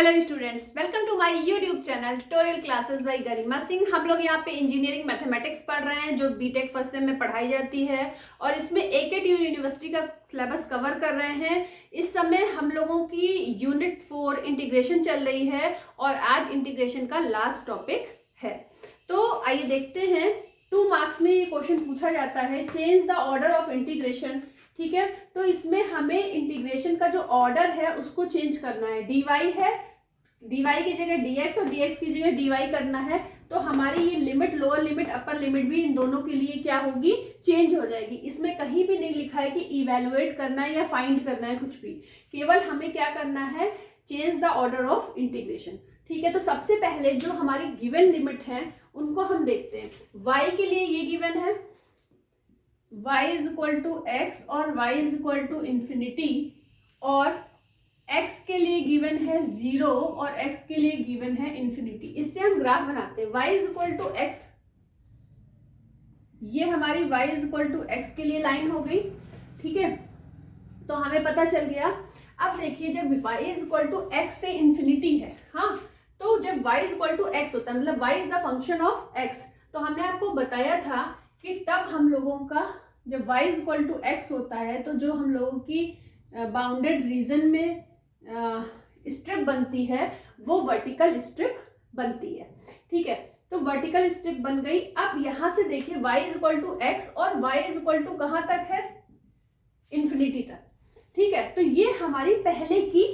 Hello students, welcome to my YouTube channel tutorial classes by Garima Singh. हम लोग यहाँ पे इंजीनियरिंग मैथमेटिक्स पढ़ रहे हैं जो बीटेक फर्स्ट सेम में पढ़ाई जाती है और इसमें AKTU यूनिवर्सिटी का सिलेबस कवर कर रहे हैं। इस समय हम लोगों की यूनिट 4 इंटीग्रेशन चल रही है और आज इंटीग्रेशन का लास्ट टॉपिक है। तो आइए देखते हैं, 2 मार्क्स में ये क्वेश्चन पूछा जाता है, change the order of integration. ठीक है, तो इसमें हमें इंटीग्रेशन का जो ऑर्डर है उसको चेंज करना है। dy है, dy की जगह dx और dx की जगह dy करना है। तो हमारी ये limit, lower limit, upper limit भी इन दोनों के लिए क्या होगी, चेंज हो जाएगी। इसमें कहीं भी नहीं लिखा है कि इवेलुएट करना है या फाइंड करना है, कुछ भी। केवल हमें क्या करना है, change the order of integration. ठीक है, तो सबसे पहले जो हमारी गिवन लिमिट है उनको हम देखते हैं। y के लिए ये गिवन है y is equal to x और y is equal to infinity, और x के लिए गिवन है 0 और x के लिए गिवन है इंफिनिटी। इससे हम ग्राफ बनाते हैं। y is equal to x, ये हमारी y is equal to x के लिए लाइन हो गई। ठीक है, तो हमें पता चल गया। अब देखिए, जब y is equal to x से इंफिनिटी है, हाँ, तो जब y is equal to x होता है, मतलब y is the function of x, तो हमने आपको बताया था कि तब हम लोगों का जब y is equal to x होता है तो जो हम लोगों की बाउंडेड रीजन में स्ट्रिप बनती है वो वर्टिकल स्ट्रिप बनती है। ठीक है, तो वर्टिकल स्ट्रिप बन गई। अब यहां से देखिए, y is equal to x और y इज इक्वल टू कहां तक है, इंफिनिटी तक। ठीक है, तो ये हमारी पहले की,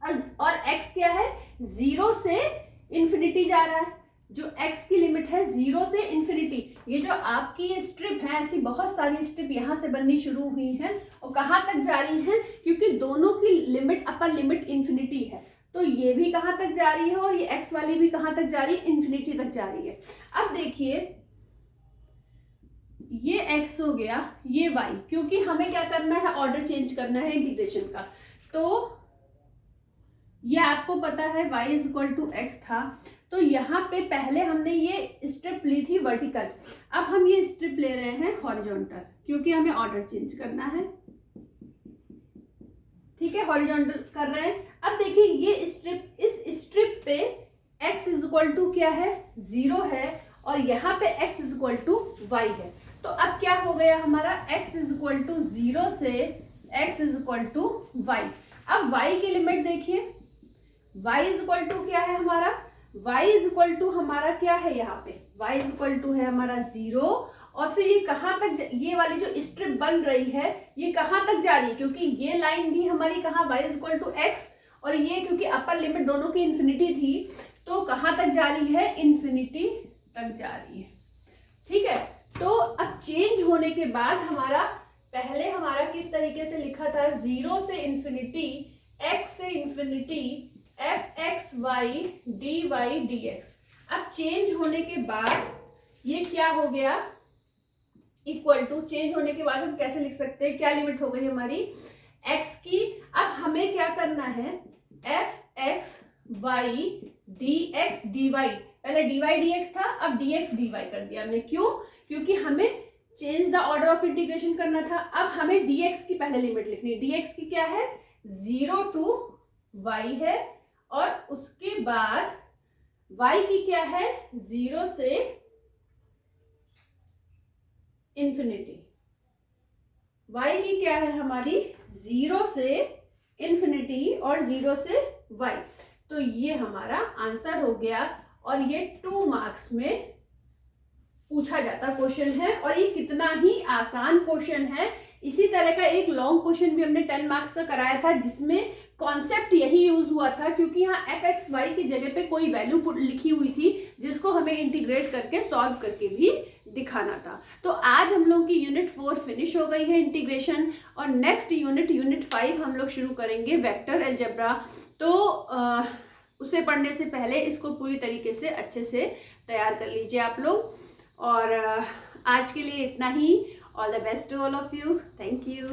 और x क्या है, 0 से इंफिनिटी जा रहा है। जो x की लिमिट है 0 से इंफिनिटी, ये जो आपकी ये स्ट्रिप है, ऐसी बहुत सारी स्ट्रिप यहाँ से बननी शुरू हुई हैं और कहाँ तक जा रही हैं, क्योंकि दोनों की लिमिट, अपर लिमिट इंफिनिटी है, तो ये भी कहाँ तक जा रही है और ये x वाली भी कहाँ तक जा रही है, इंफिनिटी तक जा रही है। अब देखिए, ये x हो गया, ये y, क्योंकि हमें क्या करना है, ऑर्डर चेंज करना है इंटीग्रेशन का। तो ये आपको पता है y is equal to x था, तो यहाँ पे पहले हमने ये स्ट्रिप ली थी वर्टिकल, अब हम ये स्ट्रिप ले रहे हैं हॉरिजॉन्टल, क्योंकि हमें ऑर्डर चेंज करना है। ठीक है, हॉरिजॉन्टल कर रहे हैं। अब देखिए, ये स्ट्रिप, इस स्ट्रिप पे x इज इक्वल टू क्या है, 0 है, और यहाँ पे x is equal to y है। तो अब क्या हो गया हमारा, x इज इक्वल टू 0 से x is equal to y। अब y की लिमिट देखिए, y इज इक्वल टू क्या है हमारा, y इज इक्वल टू हमारा क्या है, यहाँ पे y इज इक्वल टू है हमारा 0, और फिर ये कहाँ तक, ये वाली जो स्ट्रिप बन रही है ये कहाँ तक जा रही है, क्योंकि ये लाइन भी हमारी कहाँ, y is equal to x, और ये क्योंकि अपर लिमिट दोनों की इंफिनिटी थी, तो कहाँ तक जा रही है, इंफिनिटी तक जा रही है। ठीक है, तो अब चेंज होने के बाद हमारा, पहले हमारा किस तरीके से लिखा था, 0 से इंफिनिटी, x से इंफिनिटी, fxy dy dx। अब चेंज होने के बाद ये क्या हो गया, इक्वल टू, चेंज होने के बाद हम कैसे लिख सकते हैं, क्या लिमिट हो गई हमारी x की। अब हमें क्या करना है, fxy dx dy, पहले dy dx था, अब dx dy कर दिया हमने। क्यों, क्योंकि हमें change the order of integration करना था। अब हमें dx की पहले लिमिट लिखनी है, dx की क्या है, 0 टू y है, और उसके बाद y की क्या है, 0 से इंफिनिटी। y की क्या है हमारी, 0 से इंफिनिटी और 0 से y। तो ये हमारा आंसर हो गया, और ये 2 मार्क्स में पूछा जाता क्वेश्चन है, और ये कितना ही आसान क्वेश्चन है। इसी तरह का एक लॉन्ग क्वेश्चन भी हमने 10 मार्क्स का कराया था, जिसमें कॉन्सेप्ट यही यूज हुआ था, क्योंकि यहाँ fxy की जगह पे कोई वैल्यू लिखी हुई थी जिसको हमें इंटीग्रेट करके सॉल्व करके भी दिखाना था। तो आज हम लोग की यूनिट 4 फिनिश हो गई है इंटीग्रेशन, और नेक्स्ट यूनिट 5 हम लोग शुरू करेंगे वेक्टर अलजेब्रा। तो उसे पढ़ने से पहले इसको पूरी तरीके से अच्छे से तैयार कर लीजिए आप लोग। और आज के लिए इतना ही। All the best to all of you, thank you.